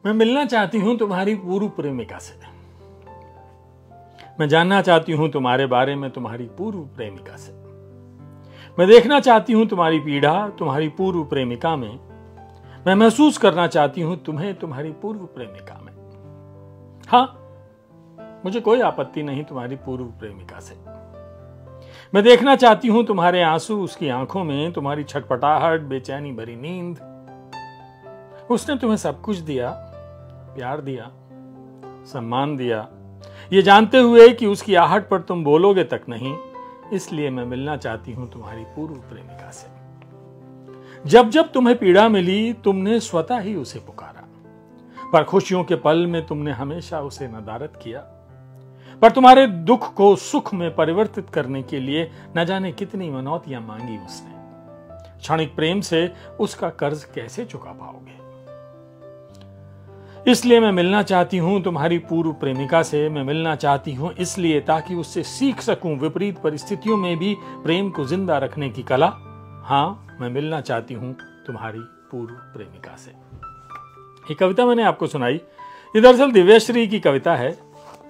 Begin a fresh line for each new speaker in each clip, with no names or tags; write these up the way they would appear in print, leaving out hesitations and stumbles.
मैं मिलना चाहती हूं तुम्हारी पूर्व प्रेमिका से। मैं जानना चाहती हूं तुम्हारे बारे में तुम्हारी पूर्व प्रेमिका से। मैं देखना चाहती हूं तुम्हारी पीड़ा तुम्हारी पूर्व प्रेमिका में। मैं महसूस करना चाहती हूं तुम्हें तुम्हारी पूर्व प्रेमिका में। हां, मुझे कोई आपत्ति नहीं तुम्हारी पूर्व प्रेमिका से। मैं देखना चाहती हूं तुम्हारे आंसू उसकी आंखों में, तुम्हारी छटपटाहट, बेचैनी भरी नींद। उसने तुम्हें सब कुछ दिया, प्यार दिया, सम्मान दिया, ये जानते हुए कि उसकी आहट पर तुम बोलोगे तक नहीं। इसलिए मैं मिलना चाहती हूं तुम्हारी पूर्व प्रेमिका से। जब जब तुम्हें पीड़ा मिली तुमने स्वतः ही उसे पुकारा, पर खुशियों के पल में तुमने हमेशा उसे नदारद किया। पर तुम्हारे दुख को सुख में परिवर्तित करने के लिए न जाने कितनी मनौतियां मांगी उसने। क्षणिक प्रेम से उसका कर्ज कैसे चुका पाओगे। इसलिए मैं मिलना चाहती हूं तुम्हारी पूर्व प्रेमिका से। मैं मिलना चाहती हूं इसलिए ताकि उससे सीख सकूं विपरीत परिस्थितियों में भी प्रेम को जिंदा रखने की कला। हां, मैं मिलना चाहती हूं तुम्हारी पूर्व प्रेमिका से। ये कविता मैंने आपको सुनाई, ये दरअसल दिव्यश्री की कविता है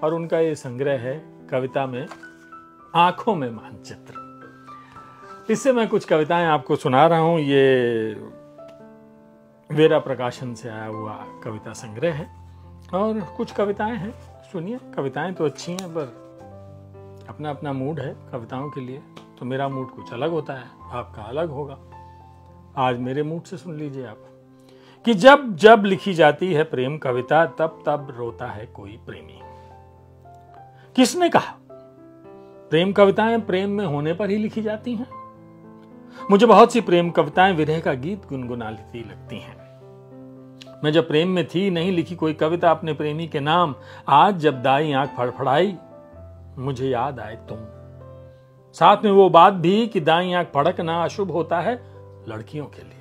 और उनका ये संग्रह है कविता में आंखों में मानचित्र। इससे मैं कुछ कविताएं आपको सुना रहा हूं। ये वेरा प्रकाशन से आया हुआ कविता संग्रह है और कुछ कविताएं हैं, सुनिए। कविताएं तो अच्छी हैं पर अपना अपना मूड है कविताओं के लिए। तो मेरा मूड कुछ अलग होता है, आपका अलग होगा। आज मेरे मूड से सुन लीजिए आप कि जब जब लिखी जाती है प्रेम कविता तब तब रोता है कोई प्रेमी। किसने कहा प्रेम कविताएं प्रेम में होने पर ही लिखी जाती हैं? मुझे बहुत सी प्रेम कविताएं विरह का गीत गुनगुनाती लगती हैं। मैं जब प्रेम में थी नहीं लिखी कोई कविता अपने प्रेमी के नाम। आज जब दाई आंख फड़फड़ाई मुझे याद आए तुम। साथ में वो बात भी कि दाई आंख फड़कना अशुभ होता है लड़कियों के लिए।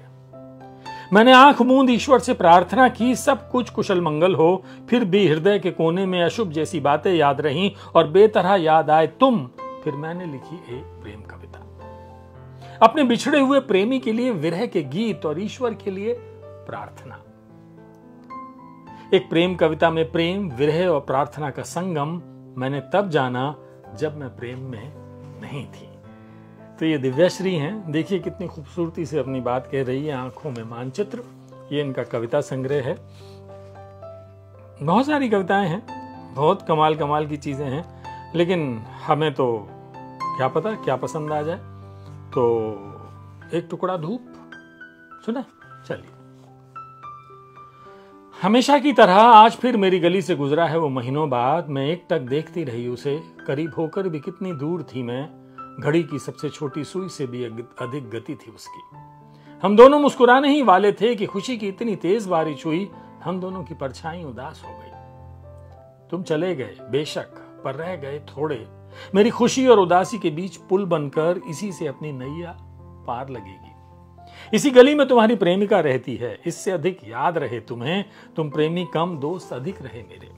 मैंने आंख मूंद ईश्वर से प्रार्थना की सब कुछ कुशल मंगल हो, फिर भी हृदय के कोने में अशुभ जैसी बातें याद रहीं और बेतरह याद आए तुम। फिर मैंने लिखी एक प्रेम कविता अपने बिछड़े हुए प्रेमी के लिए, विरह के गीत और ईश्वर के लिए प्रार्थना। एक प्रेम कविता में प्रेम, विरह और प्रार्थना का संगम मैंने तब जाना जब मैं प्रेम में नहीं थी। तो ये दिव्यश्री हैं, देखिए कितनी खूबसूरती से अपनी बात कह रही है। आंखों में मानचित्र, ये इनका कविता संग्रह है। बहुत सारी कविताएं हैं, बहुत कमाल कमाल की चीजें हैं, लेकिन हमें तो क्या पता क्या पसंद आ जाए। तो एक टुकड़ा धूप सुना, चलिए। हमेशा की तरह आज फिर मेरी गली से गुजरा है वो महीनों बाद। मैं एकटक देखती रही उसे, करीब होकर भी कितनी दूर थी मैं। घड़ी की सबसे छोटी सुई से भी अधिक गति थी उसकी। हम दोनों मुस्कुराने ही वाले थे कि खुशी की इतनी तेज बारिश हुई, हम दोनों की परछाई उदास हो गई। तुम चले गए बेशक, पर रह गए थोड़े मेरी खुशी और उदासी के बीच पुल बनकर। इसी से अपनी नैया पार लगेगी। इसी गली में तुम्हारी प्रेमिका रहती है, इससे अधिक याद रहे तुम्हें। तुम प्रेमी कम, दोस्त अधिक रहे मेरे।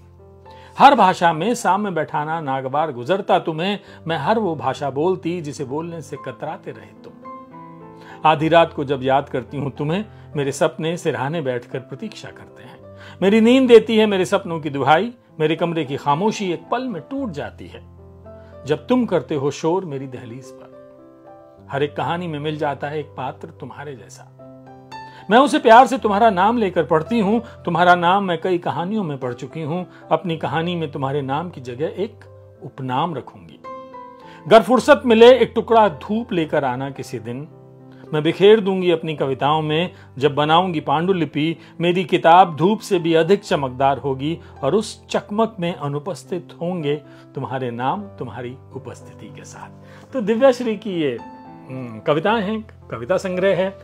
हर भाषा में सामने बैठाना नागवार गुजरता तुम्हें। मैं हर वो भाषा बोलती जिसे बोलने से कतराते रहे तुम। आधी रात को जब याद करती हूं तुम्हें, मेरे सपने सिरहाने बैठकर प्रतीक्षा करते हैं। मेरी नींद देती है मेरे सपनों की दुहाई। मेरे कमरे की खामोशी एक पल में टूट जाती है जब तुम करते हो शोर मेरी दहलीज पर। हर एक कहानी में मिल जाता है एक पात्र तुम्हारे जैसा। मैं उसे प्यार से तुम्हारा नाम लेकर पढ़ती हूं। तुम्हारा नाम मैं कई कहानियों में पढ़ चुकी हूं। अपनी कहानी में तुम्हारे नाम की जगह एक उपनाम रखूंगी। अगर फुर्सत मिले एक टुकड़ा धूप लेकर आना किसी दिन। मैं बिखेर दूंगी अपनी कविताओं में। जब बनाऊंगी पांडुलिपि मेरी किताब धूप से भी अधिक चमकदार होगी और उस चकमक में अनुपस्थित होंगे तुम्हारे नाम तुम्हारी उपस्थिति के साथ। तो दिव्यश्री की ये कविताएं हैं, कविता संग्रह है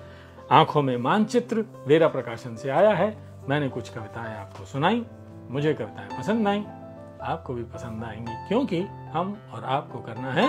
आंखों में मानचित्र, वेरा प्रकाशन से आया है। मैंने कुछ कविताएं आपको सुनाई, मुझे कविताएं पसंद आई, आपको भी पसंद आएंगी, क्योंकि हम और आपको करना है